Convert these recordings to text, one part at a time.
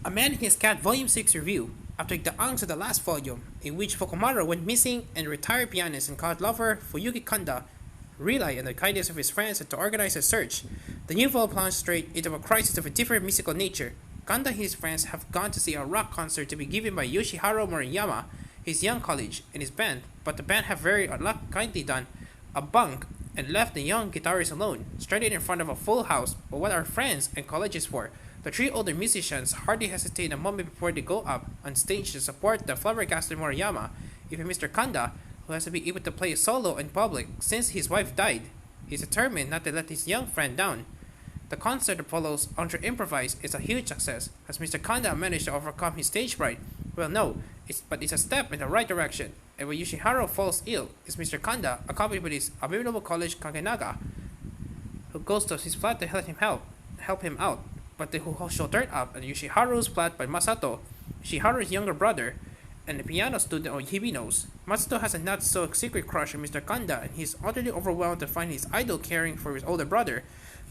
A Man and His Cat Volume 6 review. After the angst of the last volume, in which Fukumaru went missing and retired pianist and cat lover Fuyuki Kanda relied on the kindness of his friends to organize a search, the new volume plunged straight into a crisis of a different musical nature. Kanda and his friends have gone to see a rock concert to be given by Yoshihiro Moriyama, his young colleague, and his band, but the band have very unkindly done a bunk and left the young guitarist alone, stranded in front of a full house. But what are friends and colleagues for? The three older musicians hardly hesitate a moment before they go up on stage to support the flabbergasted Moriyama. Even Mr. Kanda, who has to be able to play solo in public since his wife died, is determined not to let his young friend down. The concert that follows under Improvise is a huge success. Has Mr. Kanda managed to overcome his stage fright? Well, no, but it's a step in the right direction. And when Yoshihiro falls ill, it's Mr. Kanda, accompanied by his abominable colleague Kagenaga, who goes to his flat to help him out. But who shall turn up at Yoshiharu's flat by Masato, Yoshiharu's younger brother, and the piano student Hibino's. Masato has a not so secret crush on Mr. Kanda, and he's utterly overwhelmed to find his idol caring for his older brother.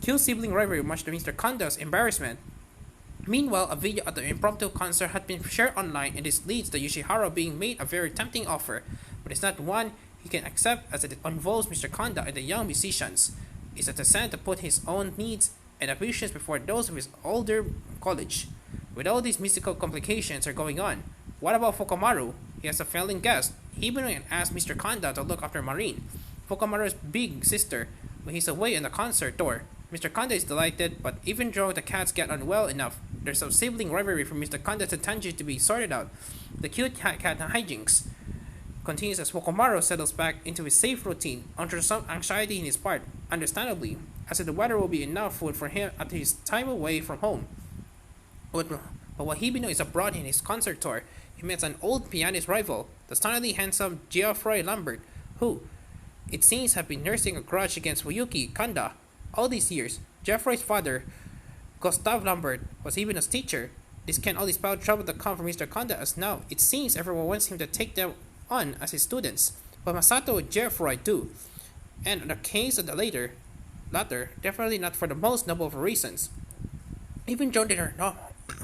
Kills sibling rivalry much to Mr. Kanda's embarrassment. Meanwhile, a video of the impromptu concert had been shared online, and this leads to Yoshiharu being made a very tempting offer, but it's not one he can accept as it involves Mr. Kanda and the young musicians. It's a descent to put his own needs and ambitions before those of his older college. With all these musical complications are going on, what about Fukumaru? He has a failing guest. Hibino asked Mr. Kanda to look after Marine, Fukumaru's big sister, when he's away on the concert tour. Mr. Kanda is delighted, but even though the cats get on well enough, there's some sibling rivalry from Mr. Kanda to Tanji to be sorted out. The cute cat hijinks continues as Fukumaru settles back into his safe routine under some anxiety in his part, understandably, as if the weather will be enough food for him at his time away from home. But while Hibino is abroad in his concert tour, he meets an old pianist rival, the stunningly handsome Geoffroy Lambert, who, it seems, have been nursing a grudge against Fuyuki Kanda. All these years, Geoffroy's father, Gustave Lambert, was Hibino's teacher. This can only spell trouble to come from Mr. Kanda, as now it seems everyone wants him to take them on as his students, but Masato and Geoffroy do. And in the case of the latter, definitely not for the most noble of reasons. Even though they are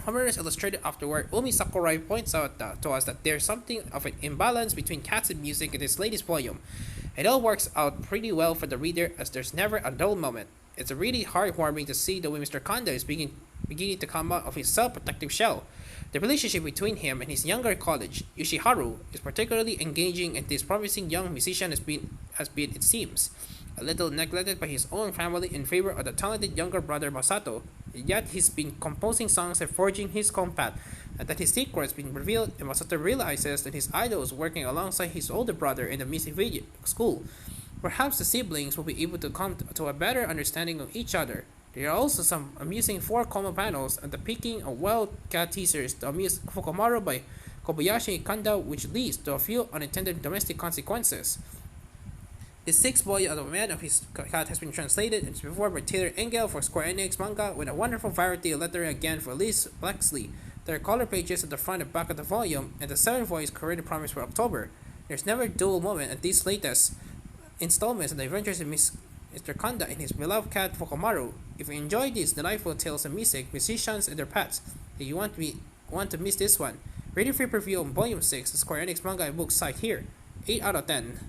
humorous illustrated afterward, Umi Sakurai points out to us that there's something of an imbalance between cats and music in this latest volume. It all works out pretty well for the reader as there's never a dull moment. It's really heartwarming to see the way Mr. Kanda is beginning to come out of his self-protective shell. The relationship between him and his younger colleague, Yoshiharu, is particularly engaging, and this promising young musician has been, it seems, a little neglected by his own family in favor of the talented younger brother Masato. Yet he's been composing songs and forging his own path, and that his secret has been revealed, and Masato realizes that his idol is working alongside his older brother in the music video school. Perhaps the siblings will be able to come to a better understanding of each other. There are also some amusing 4-comma panels and the picking of wild cat teasers to amuse Fukumaru by Kobayashi Kanda, which leads to a few unintended domestic consequences. The sixth volume of The Man of His Cat has been translated and is performed by Taylor Engel for Square Enix Manga, with a wonderful variety of lettering again for Liz Blaxley. There are color pages at the front and back of the volume, and the seventh volume is currently promised for October. There's never a dull moment at these latest installments of the adventures of Mr. Kanda and his beloved cat Fukumaru. If you enjoy these delightful tales of music, musicians, and their pets, then you want to miss this one. Ready for review on Volume 6 of Square Enix Manga and Books site here. 8 out of 10.